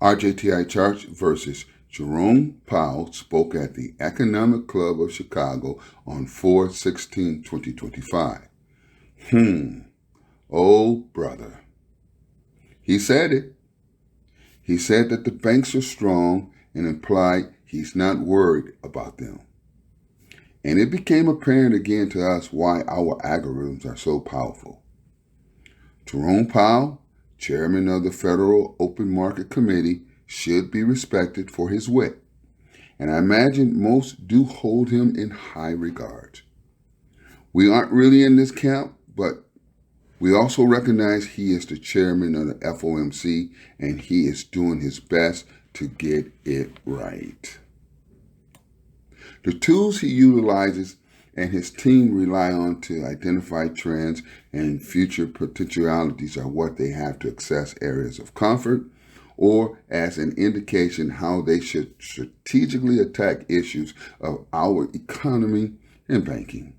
RJTI Charts versus Jerome Powell spoke at the Economic Club of Chicago on 4/16/2025. Oh, brother. He said it. He said that the banks are strong and implied he's not worried about them. And it became apparent again to us why our algorithms are so powerful. Jerome Powell, chairman of the Federal Open Market Committee, should be respected for his wit, and I imagine most do hold him in high regard. We aren't really in this camp, but we also recognize he is the chairman of the FOMC, and he is doing his best to get it right. The tools he utilizes and his team rely on to identify trends and future potentialities are what they have to assess areas of comfort or as an indication how they should strategically attack issues of our economy and banking,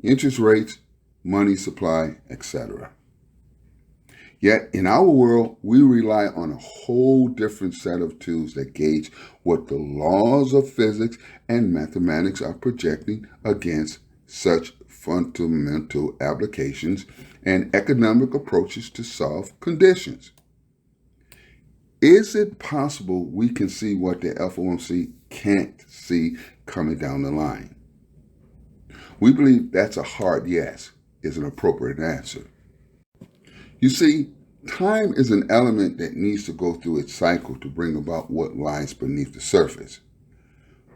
interest rates, money supply, etc. Yet in our world, we rely on a whole different set of tools that gauge what the laws of physics and mathematics are projecting against such fundamental applications and economic approaches to solve conditions. Is it possible we can see what the FOMC can't see coming down the line? We believe that's a hard yes is an appropriate answer. You see, time is an element that needs to go through its cycle to bring about what lies beneath the surface.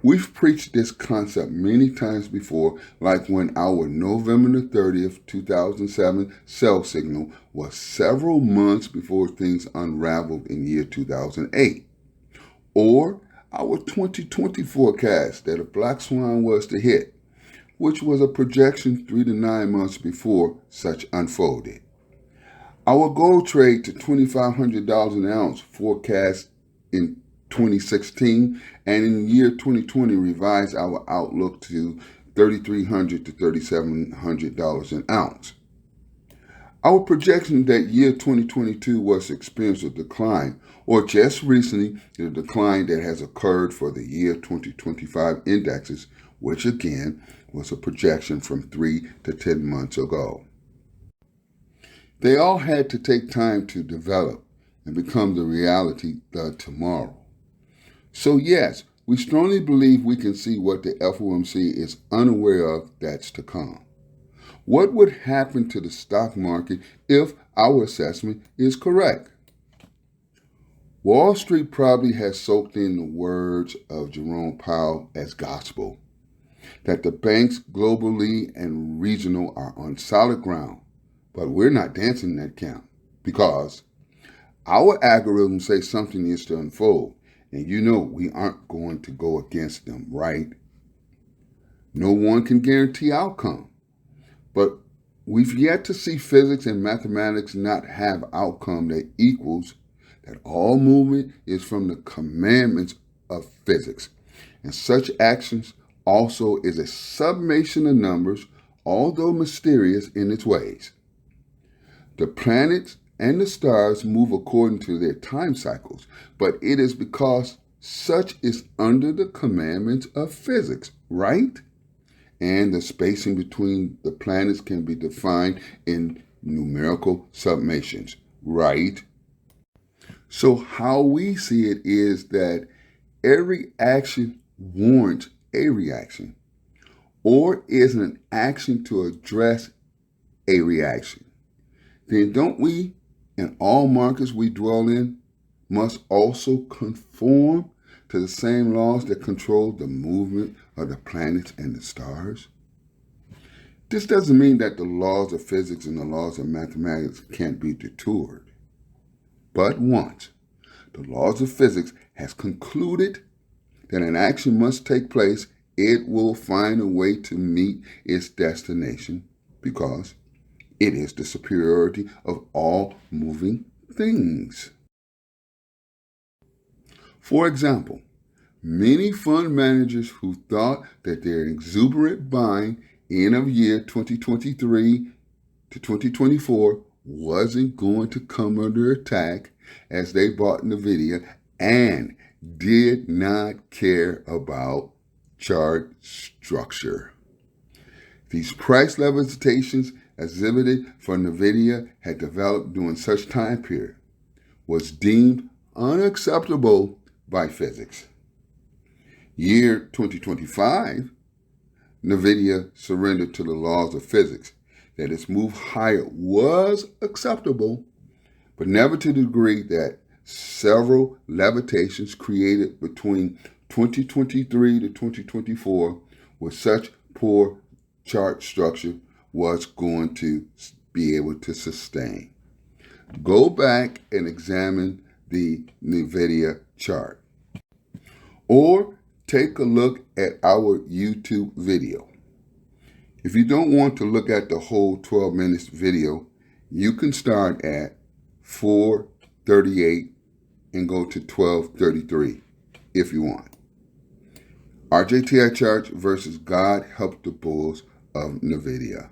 We've preached this concept many times before, like when our November 30th, 2007 sell signal was several months before things unraveled in year 2008, or our 2020 forecast that a black swan was to hit, which was a projection 3 to 9 months before such unfolded. Our gold trade to $2,500 an ounce forecast in 2016 and in year 2020 revised our outlook to $3,300 to $3,700 an ounce. Our projection that year 2022 was to experience a decline, or just recently the decline that has occurred for the year 2025 indexes, which again was a projection from 3 to 10 months ago. They all had to take time to develop and become the reality tomorrow. So yes, we strongly believe we can see what the FOMC is unaware of that's to come. What would happen to the stock market if our assessment is correct? Wall Street probably has soaked in the words of Jerome Powell as gospel, that the banks globally and regional are on solid ground, but we're not dancing in that camp because our algorithms say something is to unfold. And you know we aren't going to go against them, right? No one can guarantee outcome. But we've yet to see physics and mathematics not have outcome that equals that all movement is from the commandments of physics. And such actions also is a summation of numbers, although mysterious in its ways. The planets and the stars move according to their time cycles, but it is because such is under the commandments of physics, right? And the spacing between the planets can be defined in numerical summations, right? So how we see it is that every action warrants a reaction, or is an action to address a reaction. Then don't we, in all markets we dwell in, must also conform to the same laws that control the movement of the planets and the stars? This doesn't mean that the laws of physics and the laws of mathematics can't be detoured. But once the laws of physics has concluded that an action must take place, it will find a way to meet its destination because it is the superiority of all moving things. For example, many fund managers who thought that their exuberant buying end of year 2023 to 2024 wasn't going to come under attack as they bought NVIDIA and did not care about chart structure. These price levitations exhibited for NVIDIA had developed during such time period was deemed unacceptable by physics. Year 2025, NVIDIA surrendered to the laws of physics that its move higher was acceptable, but never to the degree that several levitations created between 2023 to 2024 with such poor chart structure was going to be able to sustain. Go back and examine the NVIDIA chart, or take a look at our YouTube video. If you don't want to look at the whole 12 minutes video, you can start at 4:38 and go to 12:33 if you want. RJTI charts versus God help the bulls of NVIDIA.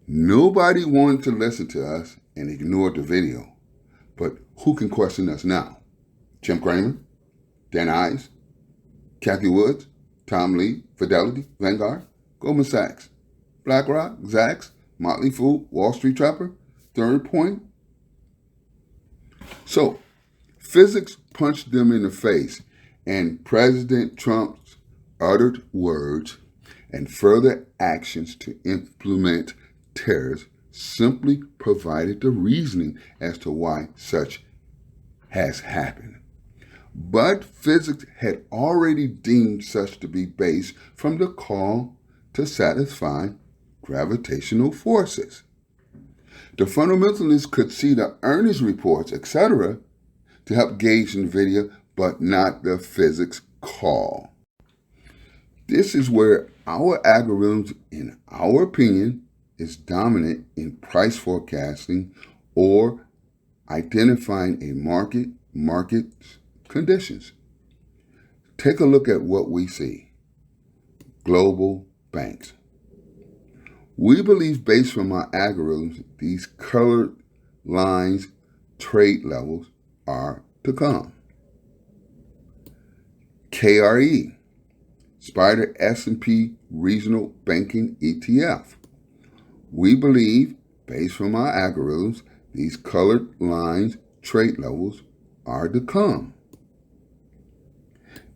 Nobody wanted to listen to us and ignored the video, but who can question us now? Jim Cramer, Dan Ives, Kathy Woods, Tom Lee, Fidelity, Vanguard, Goldman Sachs, BlackRock, Zacks, Motley Fool, Wall Street Trapper, Third Point. So, physics punched them in the face, and President Trump's uttered words and further actions to implement tariffs simply provided the reasoning as to why such has happened. But physics had already deemed such to be based from the call to satisfy gravitational forces. The fundamentalists could see the earnings reports, etc., to help gauge NVIDIA, but not the physics call. This is where our algorithms, in our opinion, is dominant in price forecasting or identifying a market's conditions. Take a look at what we see. Global banks. We believe, based from our algorithms, these colored lines, trade levels, are to come. KRE, Spider S&P Regional Banking ETF. We believe, based from our algorithms, these colored lines, trade levels, are to come.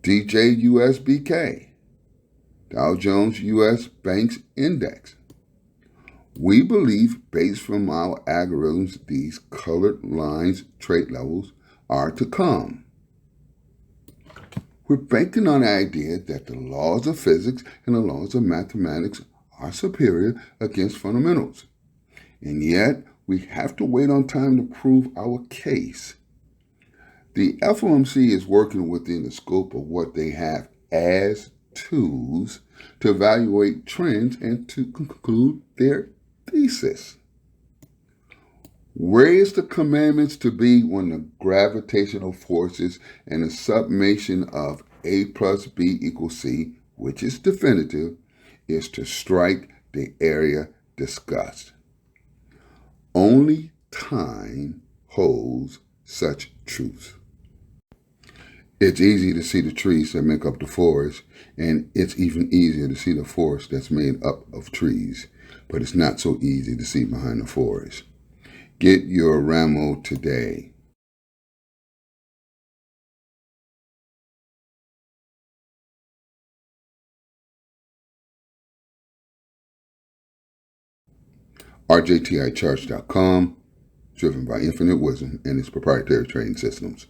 DJUSBK, Dow Jones U.S. Banks Index. We believe, based from our algorithms, these colored lines, trade levels, are to come. We're banking on the idea that the laws of physics and the laws of mathematics are superior against fundamentals. And yet, we have to wait on time to prove our case. The FOMC is working within the scope of what they have as tools to evaluate trends and to conclude their thesis. Where is the commandments to be when the gravitational forces and the summation of A plus B equals C, which is definitive, is to strike the area discussed? Only time holds such truths. It's easy to see the trees that make up the forest, and it's even easier to see the forest that's made up of trees, but it's not so easy to see behind the forest. Get your Ramo today. RJTICharts.com, driven by infinite wisdom and its proprietary trading systems.